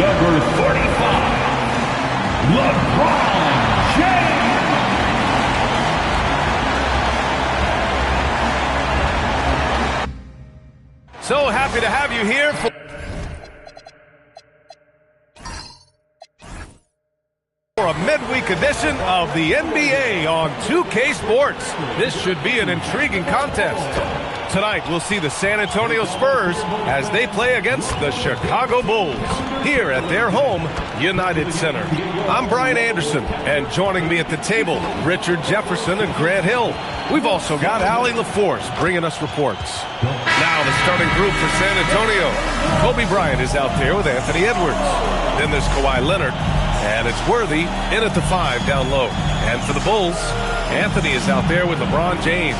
Number 45, LeBron James. So happy to have you here for a midweek edition of the NBA on 2K Sports. This should be an intriguing contest. Tonight, we'll see the San Antonio Spurs as they play against the Chicago Bulls here at their home, United Center. I'm Brian Anderson, and joining me at the table, Richard Jefferson and Grant Hill. We've also got Allie LaForce bringing us reports. Now, the starting group for San Antonio. Kobe Bryant is out there with Anthony Edwards. Then there's Kawhi Leonard, and it's Worthy in at the 5 down low. And for the Bulls, Anthony is out there with LeBron James.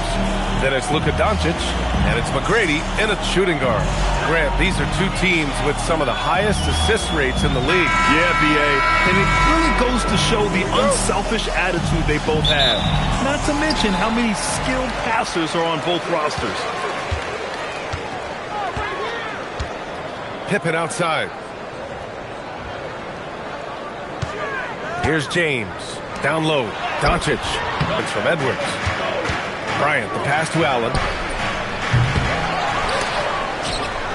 Then it's Luka Doncic, and it's McGrady in at shooting guard. Grant, these are two teams with some of the highest assist rates in the league. Yeah, B.A., and it really goes to show the unselfish attitude they both have. Not to mention how many skilled passers are on both rosters. Pippen outside. Here's James. Down low. Doncic. It's from Edwards. Bryant, the pass to Allen.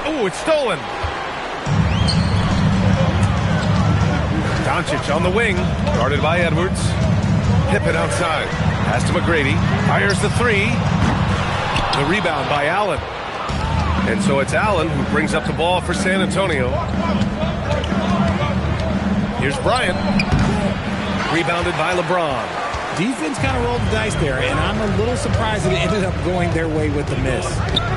Oh, it's stolen. Doncic on the wing, guarded by Edwards. Pippen outside. Pass to McGrady. Fires the 3. The rebound by Allen. And so it's Allen who brings up the ball for San Antonio. Here's Bryant. Rebounded by LeBron. Defense kind of rolled the dice there, and I'm a little surprised that it ended up going their way with the miss.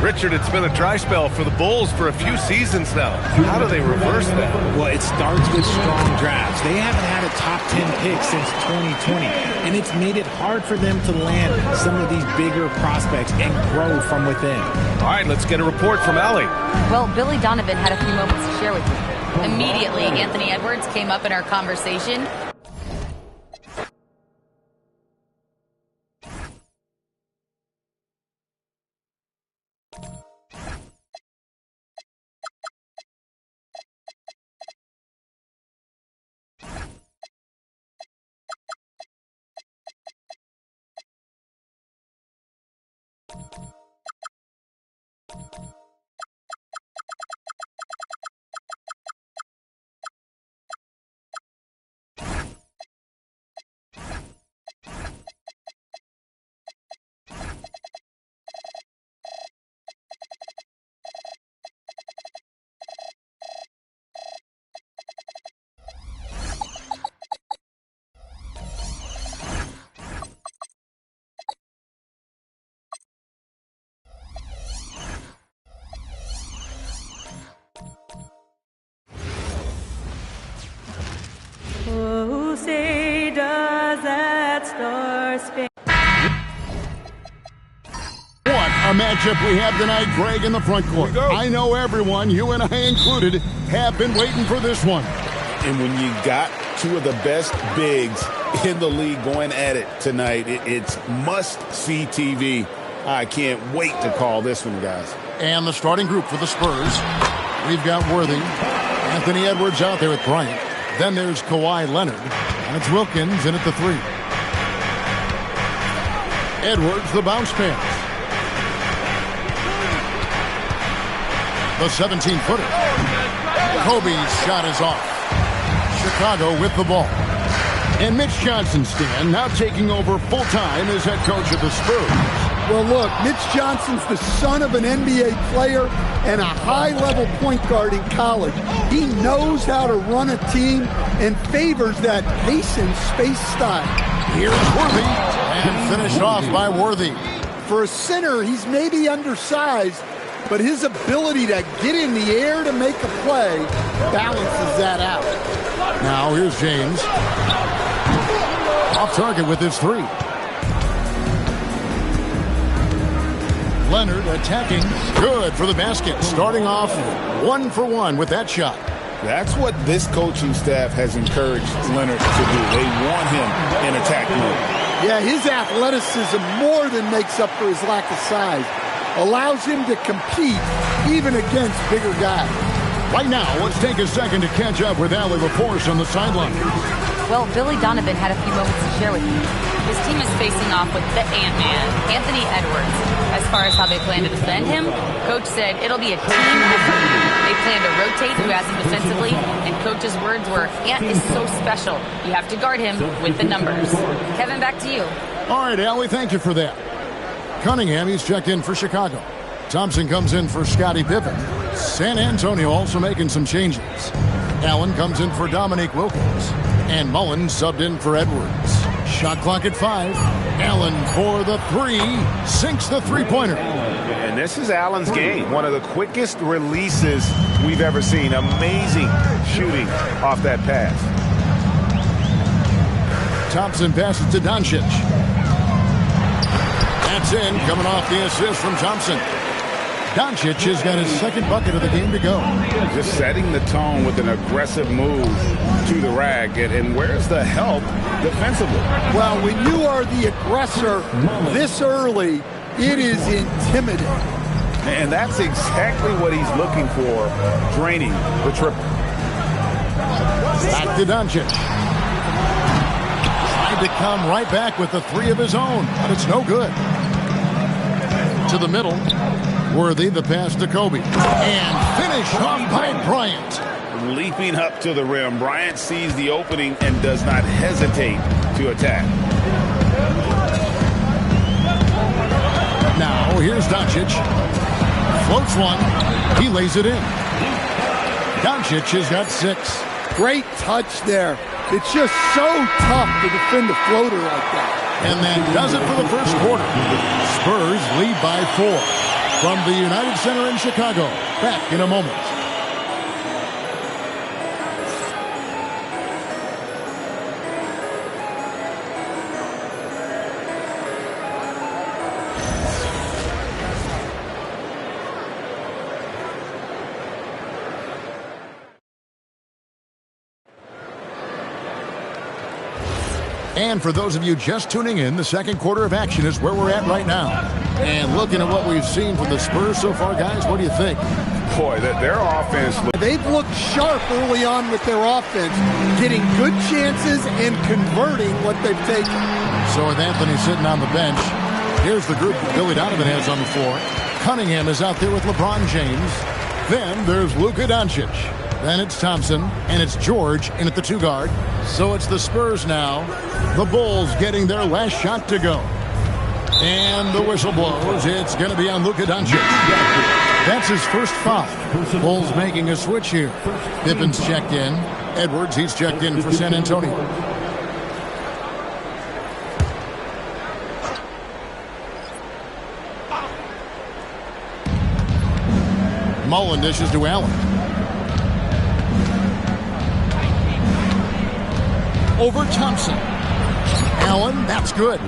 Richard, it's been a dry spell for the Bulls for a few seasons now. How do they reverse that? Well, it starts with strong drafts. They haven't had a top 10 pick since 2020, and it's made it hard for them to land some of these bigger prospects and grow from within. All right, let's get a report from Allie. Well, Billy Donovan had a few moments to share with me. Immediately, Anthony Edwards came up in our conversation. Oh, say does that star-spangled What a matchup we have tonight, Greg, in the front court. I know everyone, you and I included, have been waiting for this one. And when you got two of the best bigs in the league going at it tonight, it's must-see TV. I can't wait to call this one, guys. And the starting group for the Spurs. We've got Worthy, Anthony Edwards out there with Bryant. Then there's Kawhi Leonard, and it's Wilkins in at the 3. Edwards, the bounce pass. The 17-footer. Kobe's shot is off. Chicago with the ball. And Mitch Johnson, Stan, now taking over full-time as head coach of the Spurs. Well, look, Mitch Johnson's the son of an NBA player and a high-level point guard in college. He knows how to run a team and favors that pace and space style. Here's Worthy, and finished off by Worthy. For a center, he's maybe undersized, but his ability to get in the air to make a play balances that out. Now here's James. Off target with his 3. Leonard attacking. Good for the basket. Starting off 1 for 1 with that shot. That's what this coaching staff has encouraged Leonard to do. They want him in attack mode. Yeah, his athleticism more than makes up for his lack of size. Allows him to compete even against bigger guys. Right now, let's take a second to catch up with Allie LaForce on the sideline. Well, Billy Donovan had a few moments to share with you. His team is facing off with the Ant-Man, Anthony Edwards. As far as how they plan to defend him, Coach said it'll be a team effort. They plan to rotate who has him defensively, and Coach's words were, Ant is so special. You have to guard him with the numbers. Kevin, back to you. All right, Allie, thank you for that. Cunningham, he's checked in for Chicago. Thompson comes in for Scottie Pippen. San Antonio also making some changes. Allen comes in for Dominique Wilkins. And Mullen subbed in for Edwards. Shot clock at 5. Allen for the 3. Sinks the three-pointer. And this is Allen's game. One of the quickest releases we've ever seen. Amazing shooting off that pass. Thompson passes to Doncic. That's in, coming off the assist from Thompson. Doncic has got his second bucket of the game to go. Just setting the tone with an aggressive move to the rack. And where's the help defensively? Well, when you are the aggressor this early, it is intimidating. And that's exactly what he's looking for, draining the triple. Back to Doncic. Tried to come right back with the 3 of his own, but it's no good. To the middle. Worthy, the pass to Kobe. And finished off by Bryant. Leaping up to the rim. Bryant sees the opening and does not hesitate to attack. Now, here's Doncic. Floats one. He lays it in. Doncic has got 6. Great touch there. It's just so tough to defend a floater like that. And that does it for the first quarter. Spurs lead by 4. From the United Center in Chicago. Back in a moment. And for those of you just tuning in, the second quarter of action is where we're at right now. And looking at what we've seen from the Spurs so far, guys, what do you think? Boy, their offense. They've looked sharp early on with their offense, getting good chances and converting what they've taken. So with Anthony sitting on the bench, here's the group that Billy Donovan has on the floor. Cunningham is out there with LeBron James. Then there's Luka Doncic. Then it's Thompson, and it's George in at the 2 guard. So it's the Spurs now. The Bulls getting their last shot to go. And the whistle blows. It's going to be on Luka Doncic. That's his first foul. Bulls making a switch here. Pippen's checked in. Edwards, he's checked in for San Antonio. Mullen dishes to Allen. Over Thompson. Allen, that's good.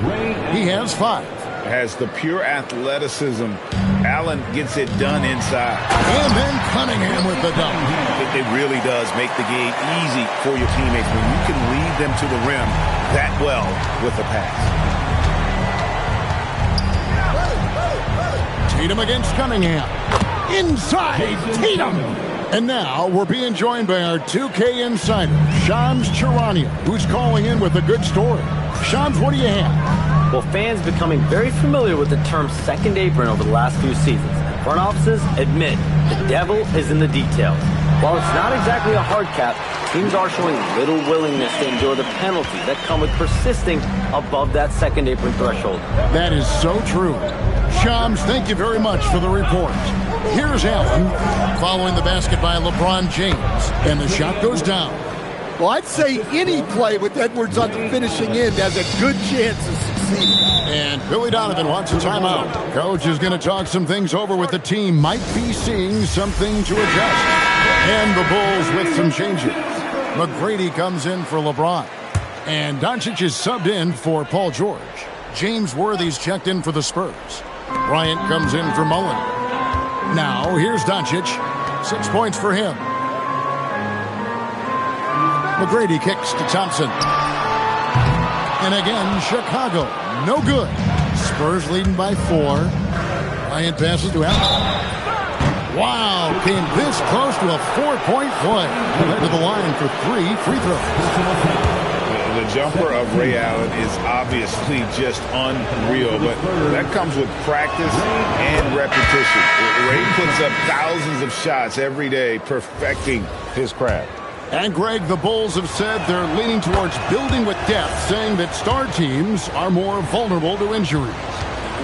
He has 5. Has the pure athleticism. Allen gets it done inside. And then Cunningham with the dunk. It really does make the game easy for your teammates when you can lead them to the rim that well with the pass. Tatum against Cunningham. Inside Tatum. And now we're being joined by our 2K insider, Shams Charania, who's calling in with a good story. Shams, what do you have? Well, fans becoming very familiar with the term second apron over the last few seasons. Front offices admit the devil is in the details. While it's not exactly a hard cap, teams are showing little willingness to endure the penalties that come with persisting above that second apron threshold. That is so true. Shams, thank you very much for the report. Here's Allen following the basket by LeBron James, and the shot goes down. Well, I'd say any play with Edwards on the finishing end has a good chance of succeeding. And Billy Donovan wants a timeout. Coach is going to talk some things over with the team. Might be seeing something to adjust. And the Bulls with some changes. McGrady comes in for LeBron. And Doncic is subbed in for Paul George. James Worthy's checked in for the Spurs. Bryant comes in for Mullen. Now, here's Doncic. 6 points for him. McGrady kicks to Thompson. And again, Chicago. No good. Spurs leading by 4. Bryant passes to Allen. Wow, came this close to a 4-point play. Led to the line for 3 free throws. The jumper of Ray Allen is obviously just unreal, but that comes with practice and repetition. Ray puts up thousands of shots every day, perfecting his craft. And, Greg, the Bulls have said they're leaning towards building with depth, saying that star teams are more vulnerable to injuries.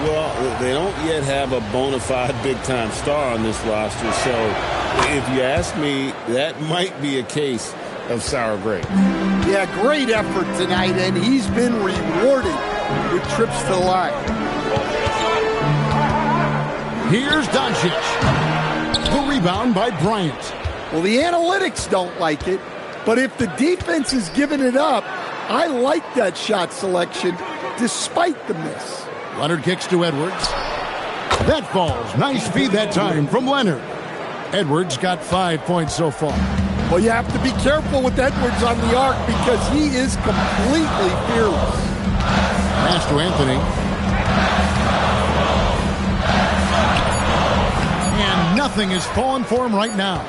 Well, they don't yet have a bona fide big-time star on this roster, so if you ask me, that might be a case of sour grape. Yeah, great effort tonight, and he's been rewarded with trips to the line. Here's Doncic. The rebound by Bryant. Well, the analytics don't like it, but if the defense is giving it up, I like that shot selection despite the miss. Leonard kicks to Edwards. That falls. Nice feed that time from Leonard. Edwards got 5 points so far. Well, you have to be careful with Edwards on the arc because he is completely fearless. Pass to Anthony. And nothing is falling for him right now.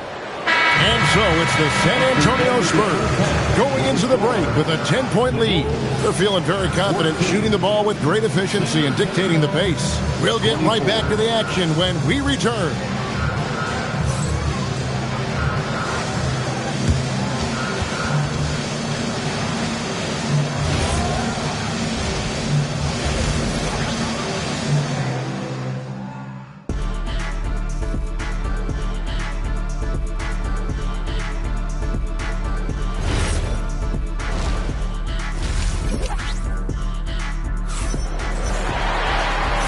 And so it's the San Antonio Spurs going into the break with a 10-point lead. They're feeling very confident, shooting the ball with great efficiency and dictating the pace. We'll get right back to the action when we return.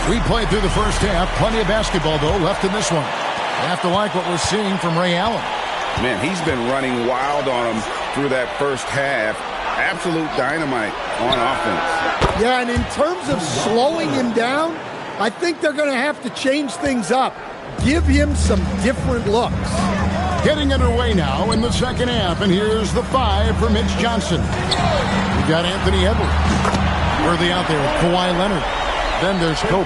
We played through the first half. Plenty of basketball, though, left in this one. You have to like what we're seeing from Ray Allen. Man, he's been running wild on him through that first half. Absolute dynamite on offense. Yeah, and in terms of slowing him down, I think they're going to have to change things up. Give him some different looks. Getting underway now in the second half, and here's the 5 for Mitch Johnson. We got Anthony Edwards. Worthy out there with Kawhi Leonard. Then there's Kobe.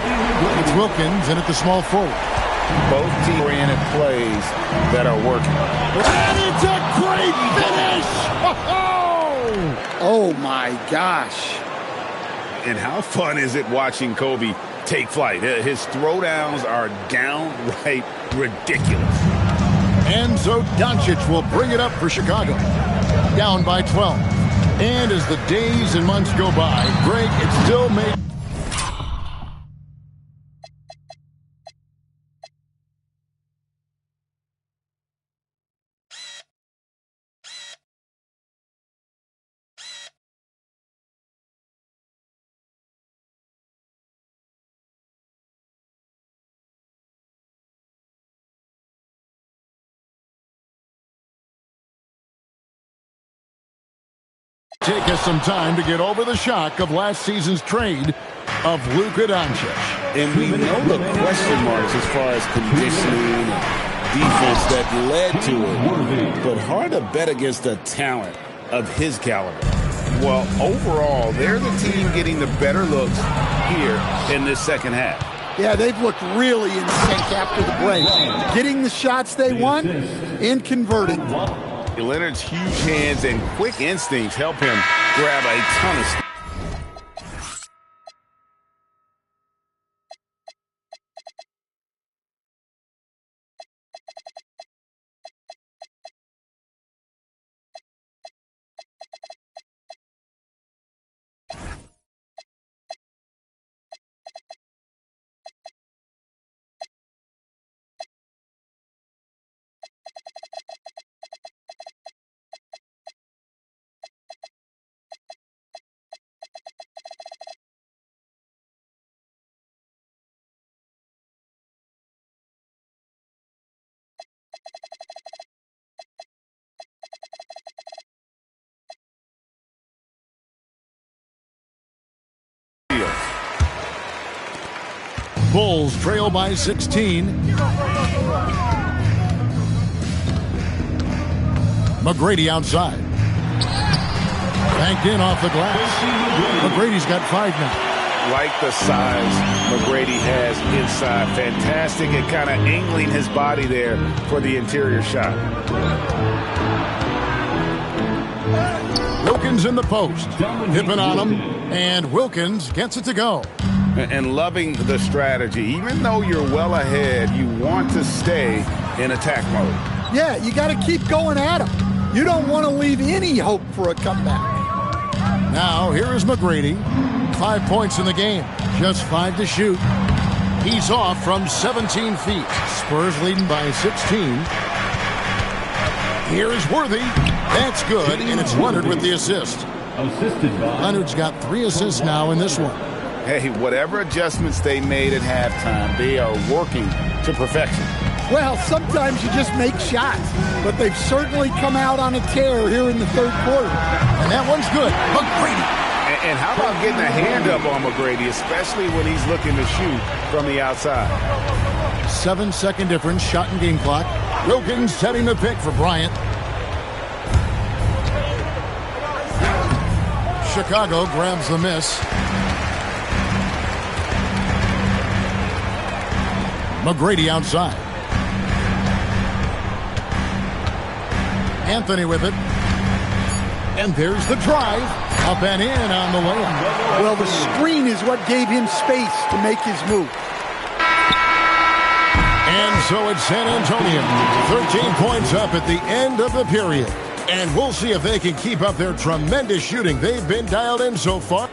It's Wilkins in at the small forward. Both team-oriented plays that are working. And it's a great finish! Oh my gosh. And how fun is it watching Kobe take flight. His throwdowns are downright ridiculous. Enzo Doncic will bring it up for Chicago. Down by 12. And as the days and months go by, Greg, it's still made... Take us some time to get over the shock of last season's trade of Luka Doncic. And we know the question marks as far as conditioning and defense that led to it. But hard to bet against the talent of his caliber. Well, overall, they're the team getting the better looks here in this second half. Yeah, they've looked really in sync after the break. Getting the shots they want and converting. Leonard's huge hands and quick instincts help him grab a ton of steam. Bulls trail by 16. McGrady outside. Banked in off the glass. McGrady's got 5 now. Like the size McGrady has inside. Fantastic at kind of angling his body there for the interior shot. Wilkins in the post. Pippen on him. And Wilkins gets it to go. And loving the strategy. Even though you're well ahead, you want to stay in attack mode. Yeah, you got to keep going at him. You don't want to leave any hope for a comeback. Now, here is McGrady. 5 points in the game. Just 5 to shoot. He's off from 17 feet. Spurs leading by 16. Here is Worthy. That's good, and it's Leonard with the assist. Leonard's got 3 assists now in this one. Hey, whatever adjustments they made at halftime, they are working to perfection. Well, sometimes you just make shots, but they've certainly come out on a tear here in the third quarter. And that one's good. McGrady. And how about getting a hand up on McGrady, especially when he's looking to shoot from the outside? 7-second difference, shot and game clock. Wilkins setting the pick for Bryant. Chicago grabs the miss. McGrady outside. Anthony with it. And there's the drive. Up and in on the layup. Well, the screen is what gave him space to make his move. And so it's San Antonio. 13 points up at the end of the period. And we'll see if they can keep up their tremendous shooting they've been dialed in so far.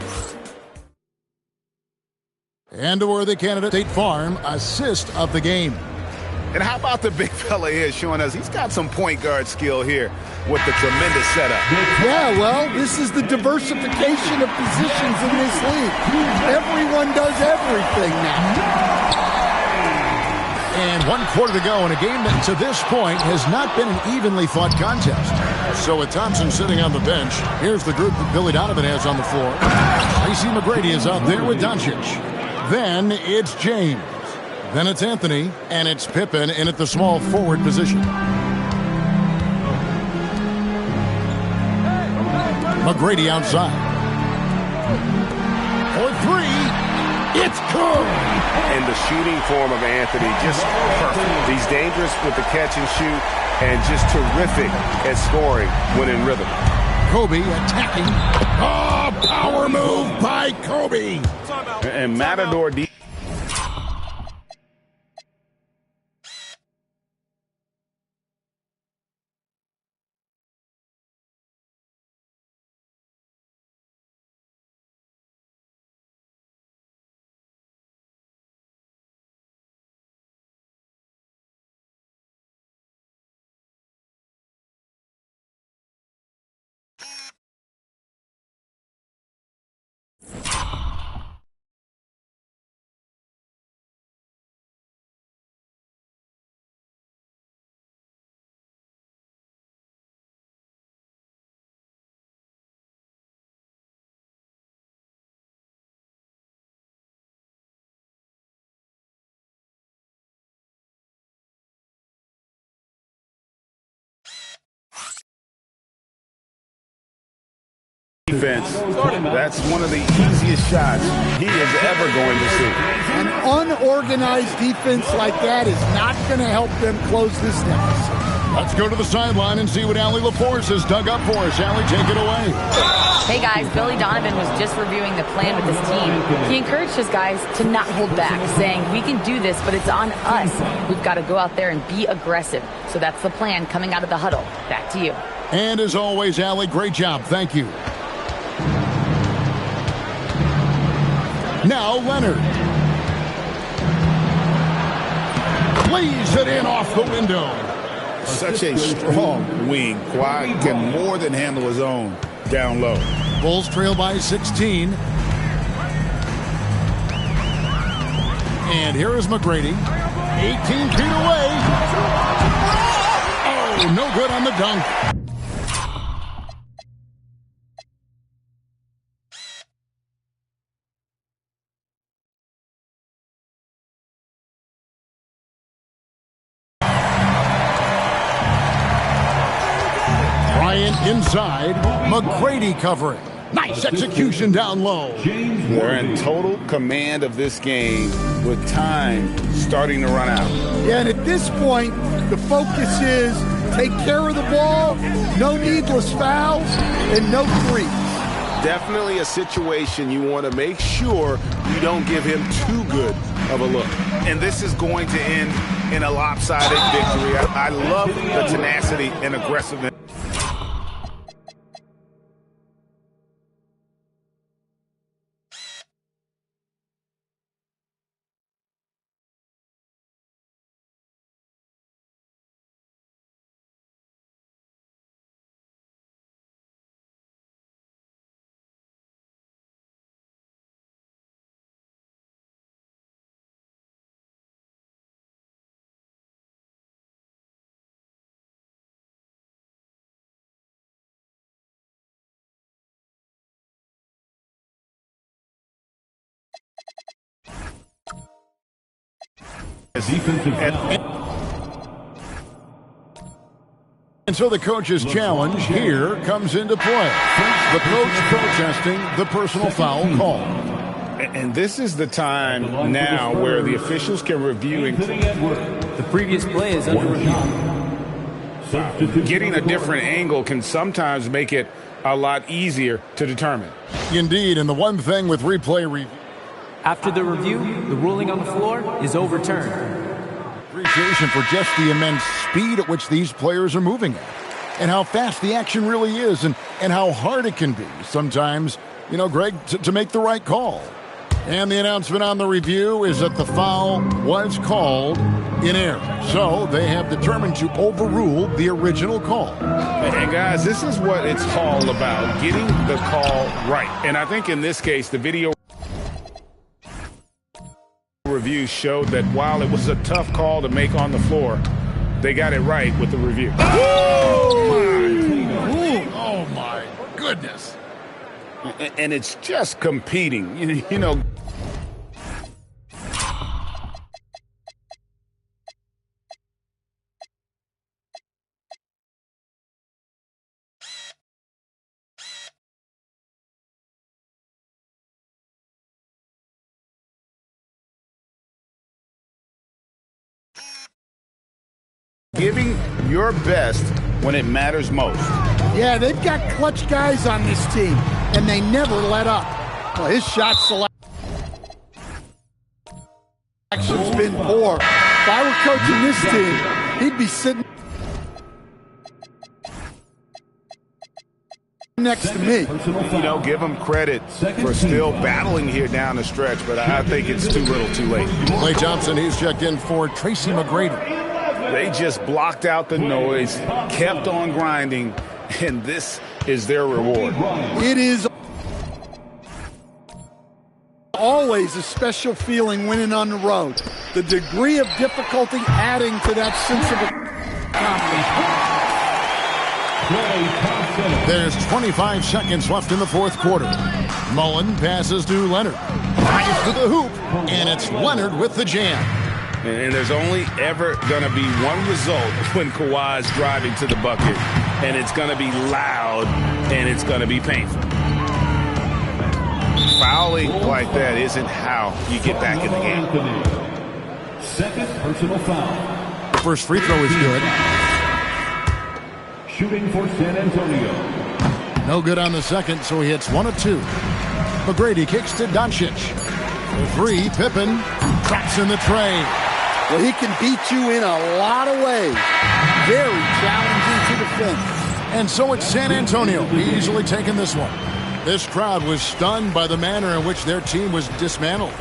And a worthy candidate, State Farm, assist of the game. And how about the big fella here showing us he's got some point guard skill here with the tremendous setup. Yeah, well, this is the diversification of positions in this league. Everyone does everything now. And 1 quarter to go in a game that to this point has not been an evenly fought contest. So with Thompson sitting on the bench, here's the group that Billy Donovan has on the floor. Tracy McGrady is out there with Doncic. Then it's James. Then it's Anthony, and it's Pippen in at the small forward position. McGrady outside. For 3. It's good. And the shooting form of Anthony, just perfect. He's dangerous with the catch and shoot, and just terrific at scoring when in rhythm. Kobe attacking. Oh, power move by Kobe. And Matador defense, that's one of the easiest shots he is ever going to see. An unorganized defense like that is not going to help them close this deficit. Let's go to the sideline and see what Allie LaForce has dug up for us. Allie, take it away. Hey guys, Billy Donovan was just reviewing the plan with his team. He encouraged his guys to not hold back, saying, we can do this, but it's on us. We've got to go out there and be aggressive. So that's the plan coming out of the huddle. Back to you. And as always, Allie, great job. Thank you. Now Leonard. Lays it in off the window. Such a strong wing. Kawhi can more than handle his own down low. Bulls trail by 16. And here is McGrady. 18 feet away. Oh, no good on the dunk. Inside, McGrady covering. Nice execution down low. They're in total command of this game with time starting to run out. Yeah, and at this point, the focus is take care of the ball, no needless fouls, and no threes. Definitely a situation you want to make sure you don't give him too good of a look. And this is going to end in a lopsided victory. I love the tenacity and aggressiveness. And so the coach's challenge here comes into play. The coach protesting the personal foul call. And this is the time now where the officials can review. The previous play is under review. Getting a different angle can sometimes make it a lot easier to determine. Indeed, and the one thing with replay review. After the review, the ruling on the floor is overturned. Appreciation for just the immense speed at which these players are moving at, and how fast the action really is, and how hard it can be sometimes, you know, Greg, to make the right call. And the announcement on the review is that the foul was called in error. So they have determined to overrule the original call. And guys, this is what it's all about, getting the call right. And I think in this case, the video review showed that while it was a tough call to make on the floor, they got it right with the review. Oh my goodness. And it's just competing, you know. Giving your best when it matters most. Yeah, they've got clutch guys on this team, and they never let up. Well, his shot selection's been poor. If I were coaching this team, he'd be sitting next to me. You know, give him credit for still battling here down the stretch, but I think it's too little too late. Klay Thompson, he's checked in for Tracy McGrady. They just blocked out the noise, kept on grinding, and this is their reward. It is always a special feeling winning on the road. The degree of difficulty adding to that sense of accomplishment. There's 25 seconds left in the fourth quarter. Mullen passes to Leonard. Drives to the hoop, and it's Leonard with the jam. And there's only ever going to be one result when Kawhi's driving to the bucket, and it's going to be loud, and it's going to be painful. fouling like that isn't how you get back in the game. Second personal foul. First free throw is good. Shooting for San Antonio. No good on the second, so he hits 1 of 2. McGrady kicks to Doncic. The 3, Pippen drops in the tray. Well, he can beat you in a lot of ways. Very challenging to defend. And so it's San Antonio easily taking this one. This crowd was stunned by the manner in which their team was dismantled.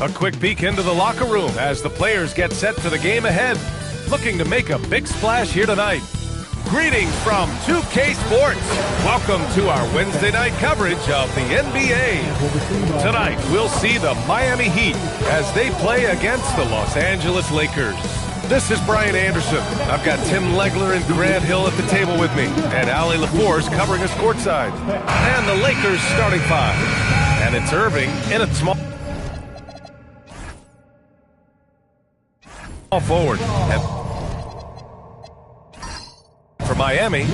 A quick peek into the locker room as the players get set for the game ahead. Looking to make a big splash here tonight. Greetings from 2K Sports. Welcome to our Wednesday night coverage of the NBA. Tonight, we'll see the Miami Heat as they play against the Los Angeles Lakers. This is Brian Anderson. I've got Tim Legler and Grant Hill at the table with me, and Allie LaForce covering us courtside. And the Lakers starting 5. And it's Irving in a small forward. And for Miami,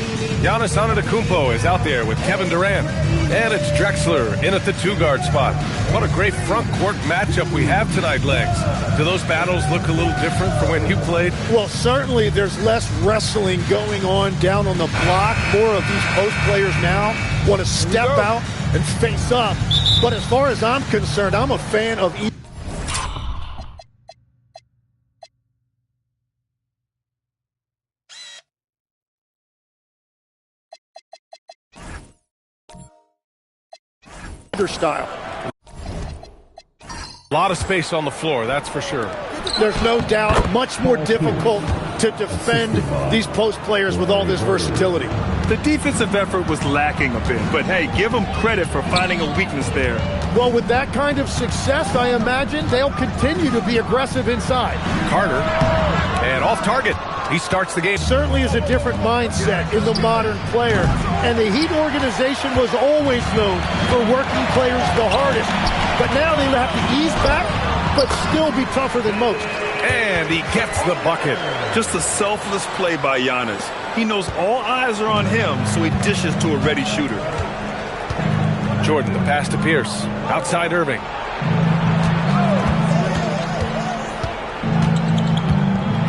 Giannis Antetokounmpo is out there with Kevin Durant. And it's Drexler in at the 2-guard spot. What a great front court matchup we have tonight, Legs. Do those battles look a little different from when you played? Well, certainly there's less wrestling going on down on the block. More of these post players now want to step out and face up. But as far as I'm concerned, I'm a fan of style. A lot of space on the floor, that's for sure. There's no doubt much more difficult to defend these post players with all this versatility. The defensive effort was lacking a bit, but hey, give them credit for finding a weakness there. Well, with that kind of success, I imagine they'll continue to be aggressive inside. Carter, and off target. He starts the game. Certainly is a different mindset in the modern player. And the Heat organization was always known for working players the hardest. But now they have to ease back, but still be tougher than most. And he gets the bucket. Just a selfless play by Giannis. He knows all eyes are on him, so he dishes to a ready shooter. Jordan, the pass to Pierce. Outside Irving.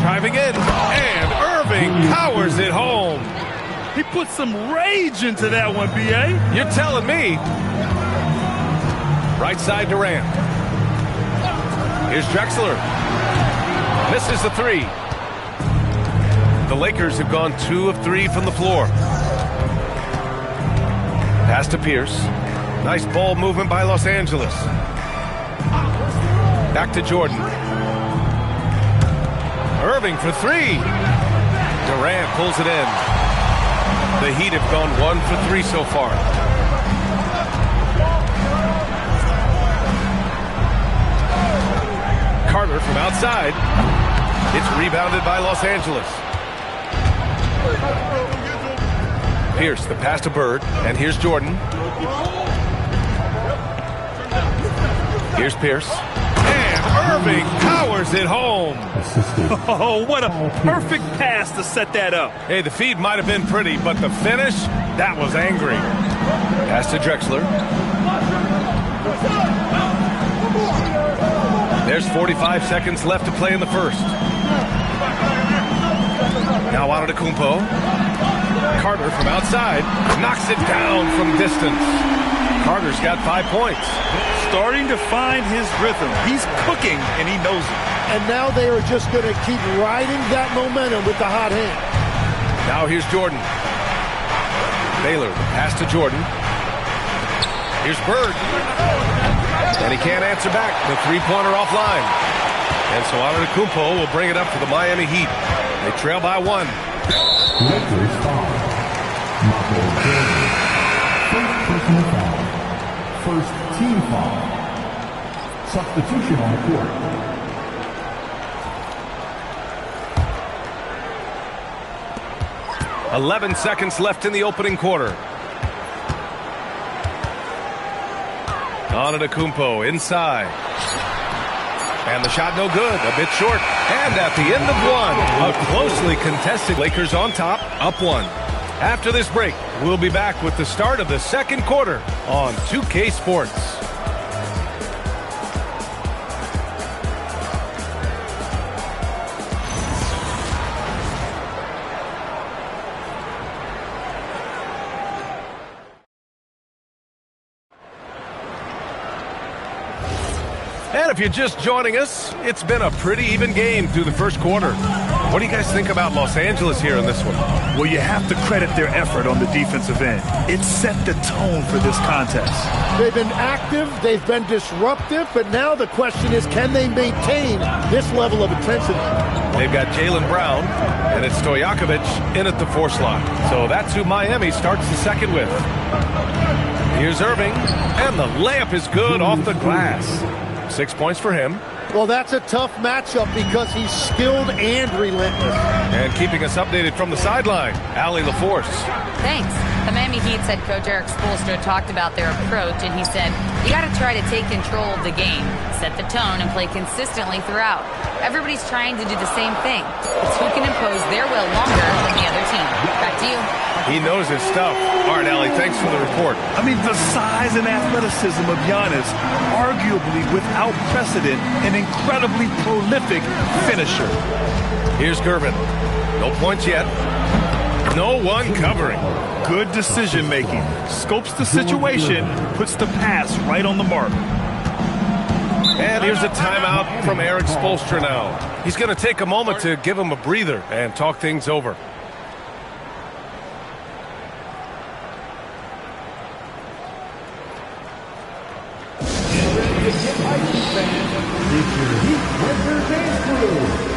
Driving in, and Irving powers it home. He put some rage into that one, B.A. You're telling me. Right side Durant. Here's Drexler. Misses the 3. The Lakers have gone 2 of 3 from the floor. Pass to Pierce. Nice ball movement by Los Angeles. Back to Jordan. Irving for 3. Durant pulls it in. The Heat have gone 1 for 3 so far. Carter from outside. It's rebounded by Los Angeles. Pierce, the pass to Bird, and here's Jordan. Here's Pierce. And Irving powers it home. Oh, what a perfect pass to set that up. Hey, the feed might have been pretty, but the finish, that was angry. Pass to Drexler. There's 45 seconds left to play in the first. Now Antetokounmpo. Carter from outside knocks it down from distance. Carter's got 5 points. Starting to find his rhythm. He's cooking, and he knows it. And now they are just going to keep riding that momentum with the hot hand. Now here's Jordan. Baylor, the pass to Jordan. Here's Bird. And he can't answer back. The three-pointer offline. And so Antetokounmpo will bring it up for the Miami Heat. They trail by 1. Lakers foul. Michael Jordan. First personal foul. First team foul. Substitution on the court. .11 seconds left in the opening quarter. Antetokounmpo inside. And the shot no good, a bit short. And at the end of 1, a closely contested Lakers on top, up 1. After this break, we'll be back with the start of the second quarter on 2K Sports. And if you're just joining us, it's been a pretty even game through the first quarter. What do you guys think about Los Angeles here in this one? Well, you have to credit their effort on the defensive end. It set the tone for this contest. They've been active, they've been disruptive, but now the question is, can they maintain this level of intensity? They've got Jaylen Brown, and it's Stojakovic in at the 4 slot. So that's who Miami starts the second with. Here's Irving, and the layup is good off the glass. 6 points for him. Well, that's a tough matchup because he's skilled and relentless. And keeping us updated from the sideline, Allie LaForce. Thanks. The Miami Heat's head coach Eric Spoelstra talked about their approach, and he said, you got to try to take control of the game, set the tone, and play consistently throughout. Everybody's trying to do the same thing. It's who can impose their will longer than the other team. Back to you. He knows his stuff. All right, Allie, thanks for the report. I mean, the size and athleticism of Giannis, arguably without precedent, an incredibly prolific finisher. Here's Gervin. No points yet. No one covering. Good decision-making. Scopes the situation, puts the pass right on the mark. And here's a timeout from Eric Spoelstra now. He's going to take a moment to give him a breather and talk things over. It's your Heat Winter Dance Crew.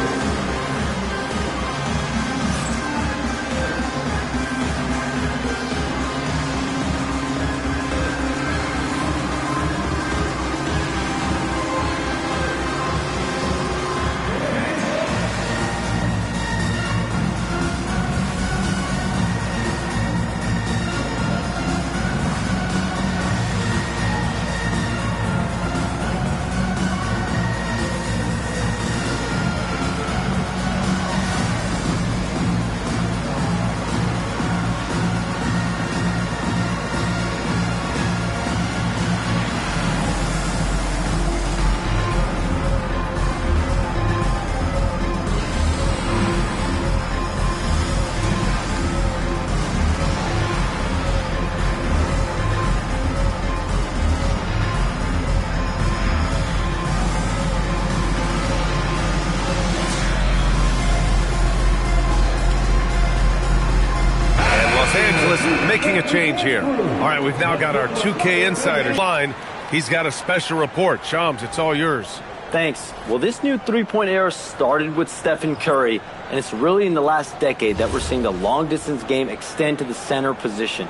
Making a change here. All right, we've now got our 2K Insiders line. He's got a special report. Shams, it's all yours. Thanks. Well, this new three-point era started with Stephen Curry, and it's really in the last decade that we're seeing the long-distance game extend to the center position.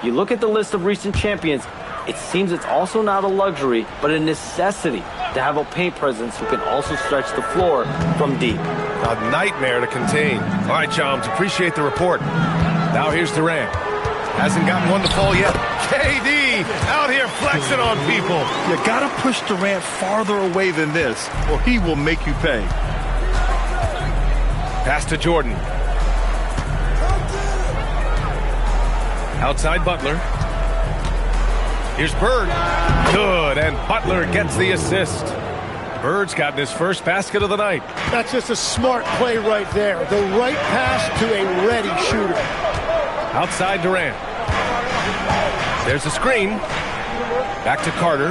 You look at the list of recent champions, it seems it's also not a luxury, but a necessity to have a paint presence who can also stretch the floor from deep. A nightmare to contain. All right, Shams, appreciate the report. Now here's Durant. Hasn't gotten one to fall yet. KD out here flexing on people. You got to push Durant farther away than this, or he will make you pay. Pass to Jordan. Outside Butler. Here's Bird. Good, and Butler gets the assist. Bird's gotten his first basket of the night. That's just a smart play right there. The right pass to a ready shooter. Outside Durant. There's a screen. Back to Carter.